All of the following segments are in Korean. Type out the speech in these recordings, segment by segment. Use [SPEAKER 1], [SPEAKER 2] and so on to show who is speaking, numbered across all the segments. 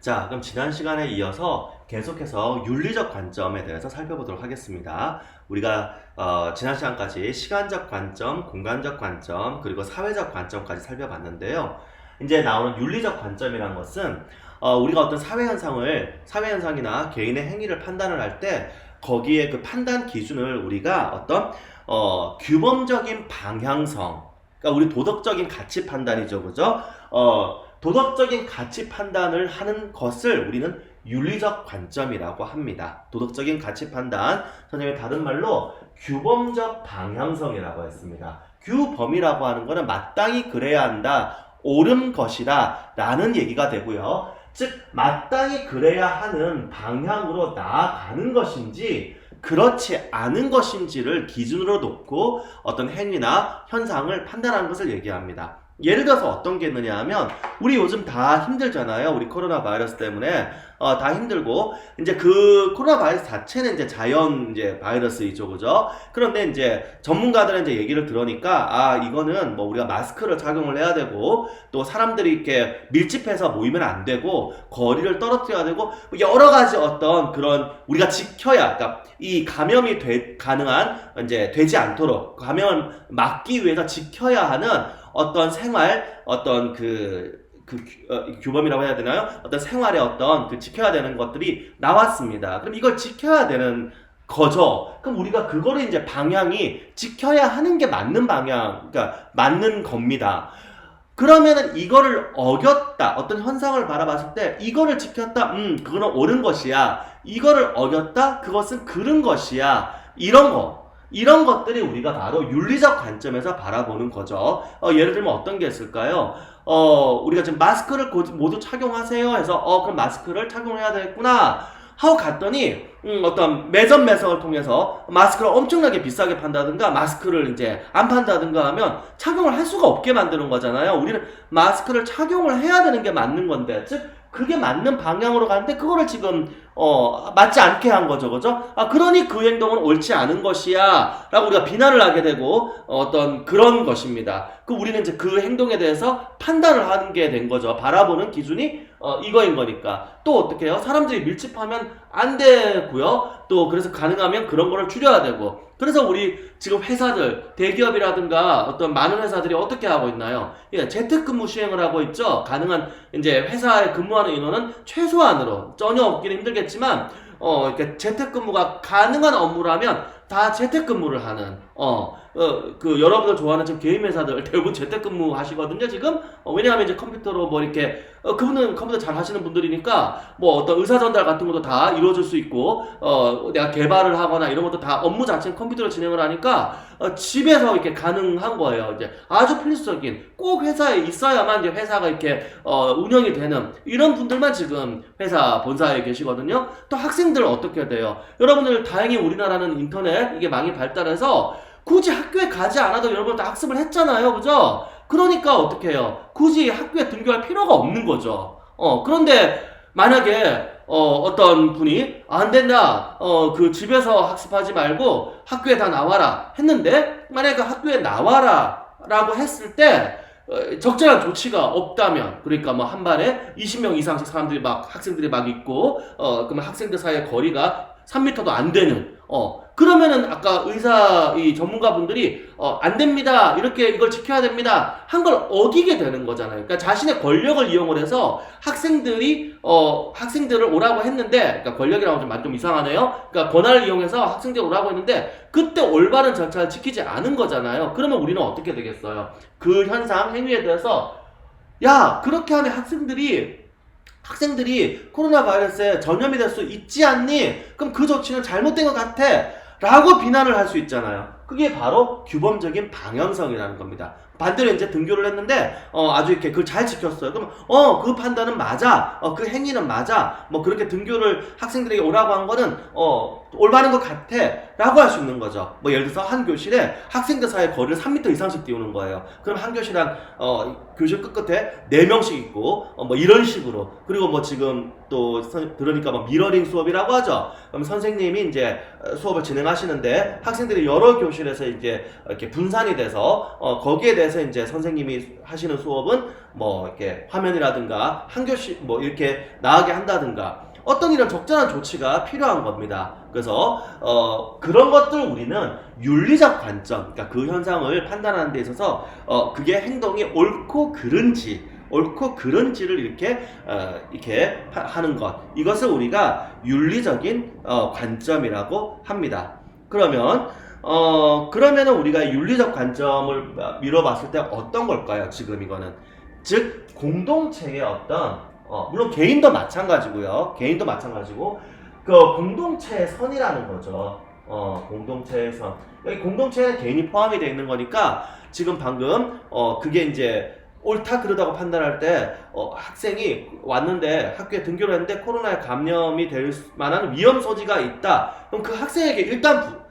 [SPEAKER 1] 자, 그럼 지난 시간에 이어서 계속해서 윤리적 관점에 대해서 살펴보도록 하겠습니다. 우리가 지난 시간까지 시간적 관점, 공간적 관점, 그리고 사회적 관점까지 살펴봤는데요. 이제 나오는 윤리적 관점이란 것은 우리가 어떤 사회 현상이나 개인의 행위를 판단을 할 때 거기에 그 판단 기준을 우리가 어떤 규범적인 방향성, 그러니까 우리 도덕적인 가치 판단이죠, 그죠? 도덕적인 가치 판단을 하는 것을 우리는 윤리적 관점이라고 합니다. 도덕적인 가치 판단, 선생님이 다른 말로 규범적 방향성이라고 했습니다. 규범이라고 하는 것은 마땅히 그래야 한다, 옳은 것이다 라는 얘기가 되고요. 즉 마땅히 그래야 하는 방향으로 나아가는 것인지 그렇지 않은 것인지를 기준으로 놓고 어떤 행위나 현상을 판단하는 것을 얘기합니다. 예를 들어서 어떤 게 있느냐 하면 우리 요즘 다 힘들잖아요. 우리 코로나 바이러스 때문에 다 힘들고 이제 그 코로나 바이러스 자체는 이제 자연 이제 바이러스이죠, 그죠? 그런데 이제 전문가들은 이제 얘기를 들으니까 이거는 뭐 우리가 마스크를 착용을 해야 되고 또 사람들이 이렇게 밀집해서 모이면 안 되고 거리를 떨어뜨려야 되고 여러 가지 어떤 그런 우리가 지켜야, 그러니까 이 감염이 가능한 이제 되지 않도록 감염을 막기 위해서 지켜야 하는 어떤 생활, 어떤 규범이라고 해야 되나요? 어떤 생활의 어떤 지켜야 되는 것들이 나왔습니다. 그럼 이걸 지켜야 되는 거죠. 그럼 우리가 그거를 이제 방향이 지켜야 하는 게 맞는 방향, 그러니까 맞는 겁니다. 그러면은 이거를 어겼다, 어떤 현상을 바라봤을 때 이거를 지켰다, 그거는 옳은 것이야. 이거를 어겼다, 그것은 그른 것이야. 이런 것들이 우리가 바로 윤리적 관점에서 바라보는 거죠. 예를 들면 어떤 게 있을까요? 우리가 지금 마스크를 모두 착용하세요 해서 그럼 마스크를 착용해야 되겠구나 하고 갔더니 어떤 매점을 통해서 마스크를 엄청나게 비싸게 판다든가 마스크를 이제 안 판다든가 하면 착용을 할 수가 없게 만드는 거잖아요. 우리는 마스크를 착용을 해야 되는 게 맞는 건데, 즉 그게 맞는 방향으로 가는데 그거를 지금 맞지 않게 한 거죠, 그죠? 그러니 그 행동은 옳지 않은 것이야 라고 우리가 비난을 하게 되고 어떤 그런 것입니다. 우리는 이제 그 행동에 대해서 판단을 하는 게 된 거죠. 바라보는 기준이 이거인 거니까. 또 어떻게 해요? 사람들이 밀집하면 안 되고요. 또 그래서 가능하면 그런 거를 줄여야 되고. 그래서 우리 지금 회사들, 대기업이라든가 어떤 많은 회사들이 어떻게 하고 있나요? 재택근무 시행을 하고 있죠. 가능한 이제 회사에 근무하는 인원은 최소한으로, 전혀 없기는 힘들겠지만 이렇게 재택근무가 가능한 업무라면 다 재택근무를 하는 여러분들 좋아하는 지금 개인 회사들 대부분 재택근무 하시거든요, 지금. 왜냐하면 이제 컴퓨터로 뭐 이렇게 그분은 컴퓨터 잘 하시는 분들이니까 뭐 어떤 의사 전달 같은 것도 다 이루어질 수 있고 내가 개발을 하거나 이런 것도 다 업무 자체는 컴퓨터로 진행을 하니까 집에서 이렇게 가능한 거예요. 이제 아주 필수적인 꼭 회사에 있어야만 이제 회사가 이렇게 운영이 되는 이런 분들만 지금 회사 본사에 계시거든요. 또 학생들은 어떻게 돼요? 여러분들 다행히 우리나라는 인터넷 이게 많이 발달해서 굳이 학교에 가지 않아도 여러분 다 학습을 했잖아요, 그죠? 그러니까 어떻게 해요? 굳이 학교에 등교할 필요가 없는 거죠. 그런데 만약에 어떤 분이 안 된다, 집에서 학습하지 말고 학교에 다 나와라 했는데, 만약에 학교에 나와라 라고 했을 때 적절한 조치가 없다면, 그러니까 뭐 한 반에 20명 이상씩 학생들이 막 있고 그러면 학생들 사이의 거리가 3m도 안 되는 그러면은 아까 이 전문가분들이 안 됩니다, 이렇게 이걸 지켜야 됩니다 한 걸 어기게 되는 거잖아요. 그러니까 자신의 권력을 이용을 해서 학생들을 오라고 했는데, 그러니까 권력이라고 좀 이상하네요. 그러니까 권한을 이용해서 학생들 오라고 했는데 그때 올바른 절차를 지키지 않은 거잖아요. 그러면 우리는 어떻게 되겠어요? 그 현상, 행위에 대해서 그렇게 하면 학생들이 코로나 바이러스에 전염이 될 수 있지 않니? 그럼 그 조치는 잘못된 것 같아 라고 비난을 할 수 있잖아요. 그게 바로 규범적인 방향성이라는 겁니다. 반대로 이제 등교를 했는데 아주 이렇게 그걸 잘 지켰어요. 그럼 그 판단은 맞아, 그 행위는 맞아, 뭐 그렇게 등교를 학생들에게 오라고 한 거는 올바른 것 같아 라고 할 수 있는 거죠. 뭐 예를 들어서 한 교실에 학생들 사이의 거리를 3m 이상씩 띄우는 거예요. 그럼 한 교실 교실 끝끝에 4명씩 있고 뭐 이런 식으로. 그리고 뭐 지금 또 들으니까 뭐 미러링 수업이라고 하죠. 그럼 선생님이 이제 수업을 진행하시는데 학생들이 여러 교실에서 이제 이렇게 분산이 돼서 거기에 대해서 이제 선생님이 하시는 수업은 뭐 이렇게 화면이라든가 한 교실 뭐 이렇게 나가게 한다든가 어떤 이런 적절한 조치가 필요한 겁니다. 그래서 그런 것들 우리는 윤리적 관점, 그러니까 그 현상을 판단하는 데 있어서 그게 행동이 옳고 그른지를 이렇게 하는 것, 이것을 우리가 윤리적인 관점이라고 합니다. 그러면은 우리가 윤리적 관점을 미뤄봤을 때 어떤 걸까요? 지금 이거는 즉 공동체의 어떤 물론 개인도 마찬가지고요. 개인도 마찬가지고 그 공동체의 선이라는 거죠. 공동체의 선. 여기 공동체에 개인이 포함이 되어 있는 거니까 지금 방금 그게 이제 옳다 그르다고 판단할 때 학생이 왔는데 학교에 등교를 했는데 코로나에 감염이 될 만한 위험 소지가 있다. 그럼 그 학생에게 일단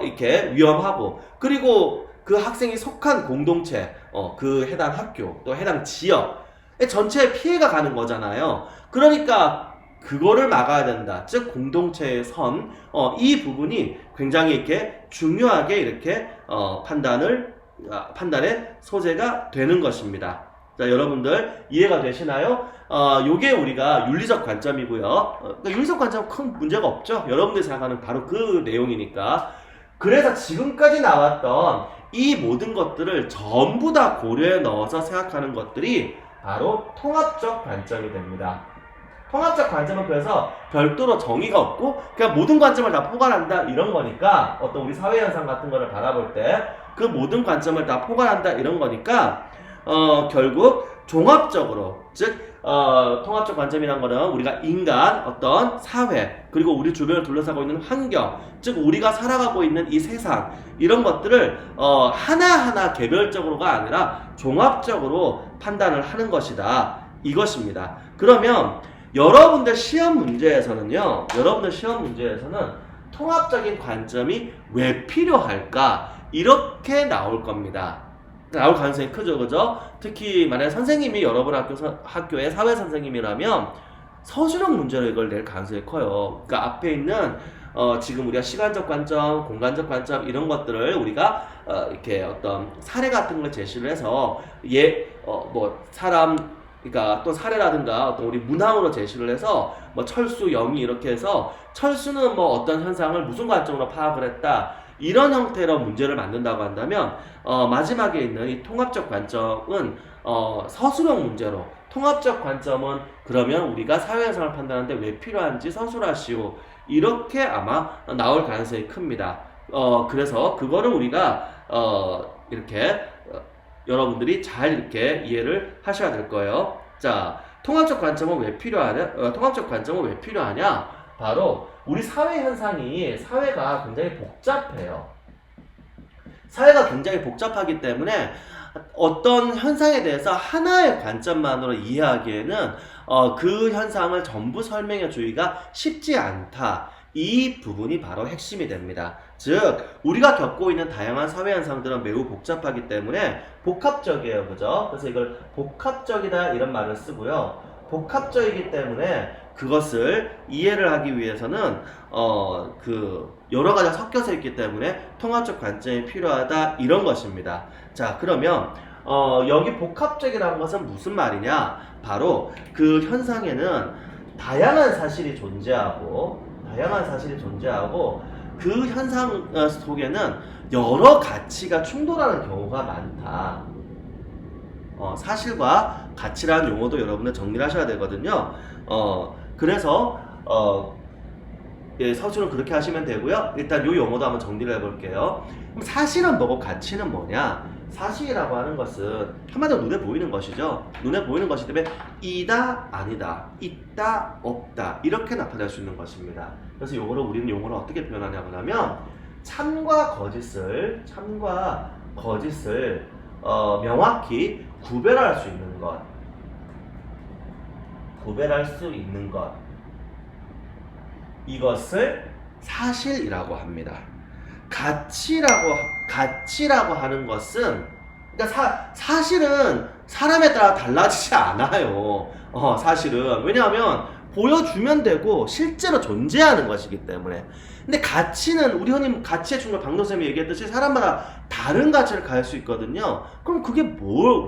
[SPEAKER 1] 이렇게 위험하고 그리고 그 학생이 속한 공동체, 그 해당 학교 또 해당 지역 전체에 피해가 가는 거잖아요. 그러니까 그거를 막아야 된다. 즉 공동체의 선, 이 부분이 굉장히 이렇게 중요하게 이렇게 판단의 소재가 되는 것입니다. 자, 여러분들 이해가 되시나요? 요게 우리가 윤리적 관점이고요. 그러니까 윤리적 관점은 큰 문제가 없죠. 여러분들이 생각하는 바로 그 내용이니까. 그래서 지금까지 나왔던 이 모든 것들을 전부 다 고려해 넣어서 생각하는 것들이 바로 통합적 관점이 됩니다. 통합적 관점은 그래서 별도로 정의가 없고 그냥 모든 관점을 다 포괄한다 이런 거니까 어떤 우리 사회 현상 같은 거를 바라볼 때 그 모든 관점을 다 포괄한다 이런 거니까 결국 종합적으로 즉 통합적 관점이란 거는 우리가 인간, 어떤 사회, 그리고 우리 주변을 둘러싸고 있는 환경, 즉 우리가 살아가고 있는 이 세상 이런 것들을 하나하나 개별적으로가 아니라 종합적으로 판단을 하는 것이다 이것입니다. 그러면 여러분들 시험 문제에서는 통합적인 관점이 왜 필요할까? 이렇게 나올 겁니다. 나올 가능성이 크죠, 그죠? 특히 만약에 선생님이 여러분 학교의 사회 선생님이라면 서술형 문제로 이걸 낼 가능성이 커요. 그러니까 앞에 있는 지금 우리가 시간적 관점, 공간적 관점 이런 것들을 우리가 이렇게 어떤 사례 같은 걸 제시를 해서 그러니까 또 사례라든가 어떤 우리 문항으로 제시를 해서 뭐 철수, 영희 이렇게 해서 철수는 뭐 어떤 현상을 무슨 관점으로 파악을 했다. 이런 형태로 문제를 만든다고 한다면 마지막에 있는 이 통합적 관점은 서술형 문제로 통합적 관점은 그러면 우리가 사회현상을 판단하는데 왜 필요한지 서술하시오 이렇게 아마 나올 가능성이 큽니다. 그래서 그거를 우리가 이렇게 여러분들이 잘 이렇게 이해를 하셔야 될 거예요. 자, 통합적 관점은 왜 필요하냐? 바로 우리 사회 현상이 사회가 굉장히 복잡해요. 사회가 굉장히 복잡하기 때문에 어떤 현상에 대해서 하나의 관점만으로 이해하기에는 그 현상을 전부 설명해 주기가 쉽지 않다. 이 부분이 바로 핵심이 됩니다. 즉 우리가 겪고 있는 다양한 사회 현상들은 매우 복잡하기 때문에 복합적이에요. 그죠? 그래서 이걸 복합적이다 이런 말을 쓰고요. 복합적이기 때문에 그것을 이해를 하기 위해서는 여러 가지가 섞여서 있기 때문에 통합적 관점이 필요하다 이런 것입니다. 자, 그러면 여기 복합적이라는 것은 무슨 말이냐? 바로 그 현상에는 다양한 사실이 존재하고 그 현상 속에는 여러 가치가 충돌하는 경우가 많다. 사실과 가치라는 용어도 여러분들 정리를 하셔야 되거든요. 그래서 서술은 그렇게 하시면 되고요. 일단 이 용어도 한번 정리를 해볼게요. 그럼 사실은 뭐고 가치는 뭐냐? 사실이라고 하는 것은 한마디로 눈에 보이는 것이죠. 눈에 보이는 것이기 때문에 이다 아니다, 있다 없다 이렇게 나타낼 수 있는 것입니다. 그래서 우리는 용어를 어떻게 표현하냐고 하면 참과 거짓을 명확히 구별할 수 있는 것 이것을 사실이라고 합니다. 가치라고 하는 것은 그러니까 사실은 사람에 따라 달라지지 않아요. 사실은 왜냐하면 보여주면 되고 실제로 존재하는 것이기 때문에. 근데 가치는 우리 흔히 가치의 충돌 방금 선생님이 얘기했듯이 사람마다 다른 가치를 가질 수 있거든요. 그럼 그게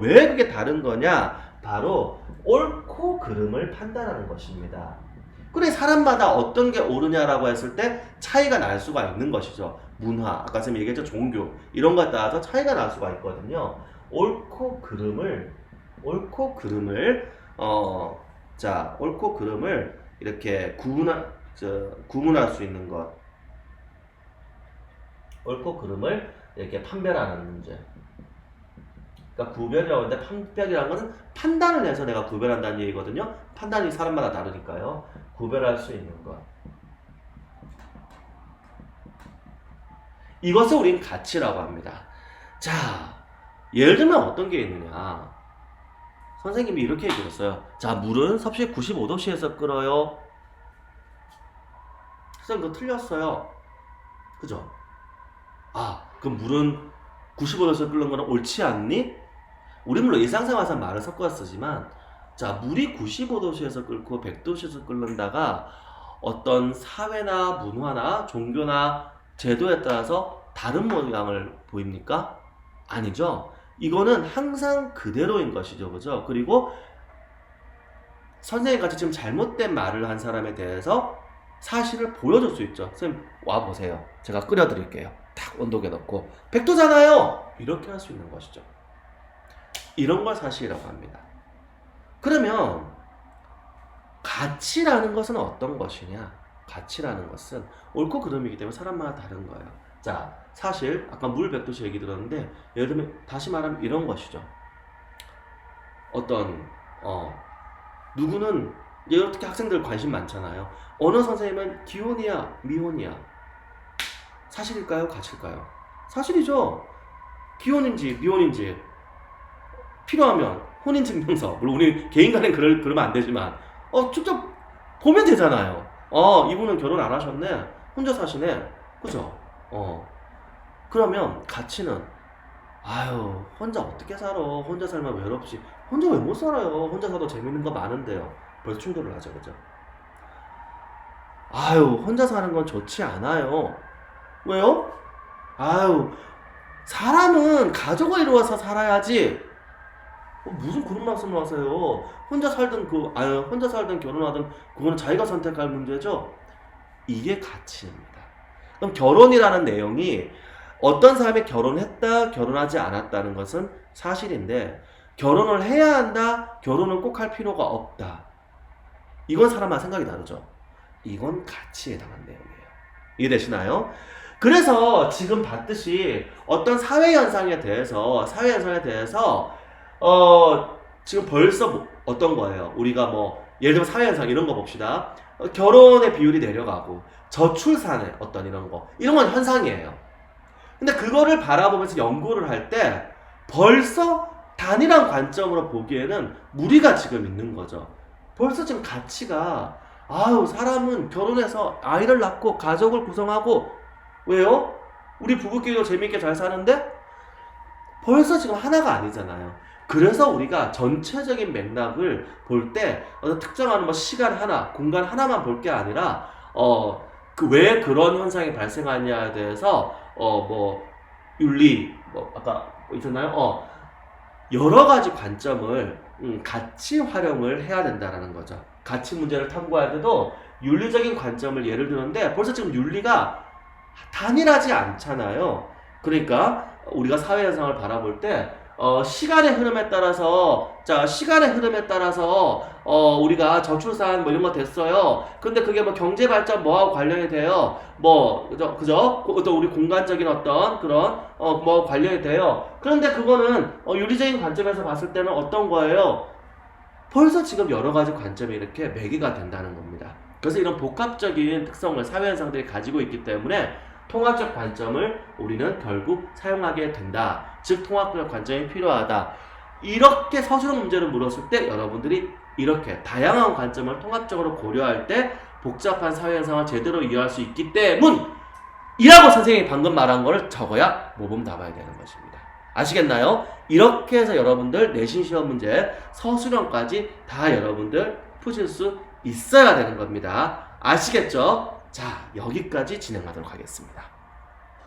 [SPEAKER 1] 왜 그게 다른 거냐? 바로 옳고 그름을 판단하는 것입니다. 그래 사람마다 어떤 게 옳으냐라고 했을 때 차이가 날 수가 있는 것이죠. 문화, 아까 선생님이 얘기했죠. 종교 이런 것에 따라서 차이가 날 수가 있거든요. 옳고 그름을 옳고 그름을 이렇게 구분할 수 있는 것. 옳고 그름을 이렇게 판별하는 문제. 그러니까 구별이라고 하는데 판별이라는 것은 판단을 해서 내가 구별한다는 얘기거든요. 판단이 사람마다 다르니까요. 구별할 수 있는 것. 이것을 우린 가치라고 합니다. 자, 예를 들면 어떤 게 있느냐. 선생님이 이렇게 얘기했어요. 자, 물은 섭씨 95도씨에서 끓어요. 선생님 그거 틀렸어요. 그죠? 아, 그럼 물은 95도에서 끓는 거는 옳지 않니? 우리 물론 일상생활에서 말을 섞어 쓰지만 자, 물이 95도씨에서 끓고 100도씨에서 끓는다가 어떤 사회나 문화나 종교나 제도에 따라서 다른 모양을 보입니까? 아니죠. 이거는 항상 그대로인 것이죠. 그죠? 그리고 선생님같이 지금 잘못된 말을 한 사람에 대해서 사실을 보여줄 수 있죠. 선생님 와보세요. 제가 끓여드릴게요. 탁 온도계 넣고 100도잖아요. 이렇게 할 수 있는 것이죠. 이런 걸 사실이라고 합니다. 그러면 가치라는 것은 어떤 것이냐? 가치라는 것은 옳고 그름이기 때문에 사람마다 다른 거예요. 자, 사실 아까 물 100도씨 얘기 들었는데 예를 들면 다시 말하면 이런 것이죠. 어떤 누구는 특히 학생들 관심 많잖아요. 어느 선생님은 기혼이야 미혼이야. 사실일까요? 가치일까요? 사실이죠. 기혼인지 미혼인지 필요하면 혼인증명서, 물론 우리 개인 간엔 그러면 안 되지만 직접 보면 되잖아요. 이분은 결혼 안 하셨네. 혼자 사시네. 그죠? 그러면 가치는 혼자 어떻게 살아? 혼자 살면 외롭지. 혼자 왜 못 살아요? 혼자 살도 재밌는 거 많은데요. 벌써 충돌을 하죠. 그죠? 혼자 사는 건 좋지 않아요. 왜요? 사람은 가족을 이루어서 살아야지. 무슨 그런 말씀을 하세요? 혼자 살든 결혼하든 그거는 자기가 선택할 문제죠. 이게 가치입니다. 그럼 결혼이라는 내용이 어떤 사람이 결혼했다, 결혼하지 않았다는 것은 사실인데 결혼을 해야 한다, 결혼은 꼭 할 필요가 없다. 이건 사람마다 생각이 다르죠. 이건 가치에 해당한 내용이에요. 이해되시나요? 그래서 지금 봤듯이 어떤 사회 현상에 대해서 지금 벌써 어떤 거예요? 우리가 예를 들면 사회 현상 이런 거 봅시다. 결혼의 비율이 내려가고 저출산의 어떤 이런 건 현상이에요. 근데 그거를 바라보면서 연구를 할 때 벌써 단일한 관점으로 보기에는 무리가 지금 있는 거죠. 벌써 지금 가치가 사람은 결혼해서 아이를 낳고 가족을 구성하고 왜요? 우리 부부끼리도 재밌게 잘 사는데 벌써 지금 하나가 아니잖아요. 그래서 우리가 전체적인 맥락을 볼 때 특정한 시간 하나, 공간 하나만 볼 게 아니라 왜 그런 현상이 발생하냐에 대해서 윤리 아까 있었나요? 여러 가지 관점을 같이 활용을 해야 된다라는 거죠. 가치 문제를 탐구할 때도 윤리적인 관점을 예를 들었는데 벌써 지금 윤리가 단일하지 않잖아요. 그러니까 우리가 사회 현상을 바라볼 때 시간의 흐름에 따라서 우리가 저출산 이런 거 됐어요. 근데 그게 경제 발전 뭐하고 관련이 돼요? 그죠? 또 우리 공간적인 어떤 그런 관련이 돼요. 그런데 그거는 윤리적인 관점에서 봤을 때는 어떤 거예요? 벌써 지금 여러 가지 관점이 이렇게 매개가 된다는 겁니다. 그래서 이런 복합적인 특성을 사회 현상들이 가지고 있기 때문에 통합적 관점을 우리는 결국 사용하게 된다. 즉 통합적 관점이 필요하다. 이렇게 서술형 문제를 물었을 때 여러분들이 이렇게 다양한 관점을 통합적으로 고려할 때 복잡한 사회 현상을 제대로 이해할 수 있기 때문이라고 선생님이 방금 말한 거를 적어야 모범 답아야 되는 것입니다. 아시겠나요? 이렇게 해서 여러분들 내신 시험 문제 서술형까지 다 여러분들 푸실 수 있어야 되는 겁니다. 아시겠죠? 자, 여기까지 진행하도록 하겠습니다.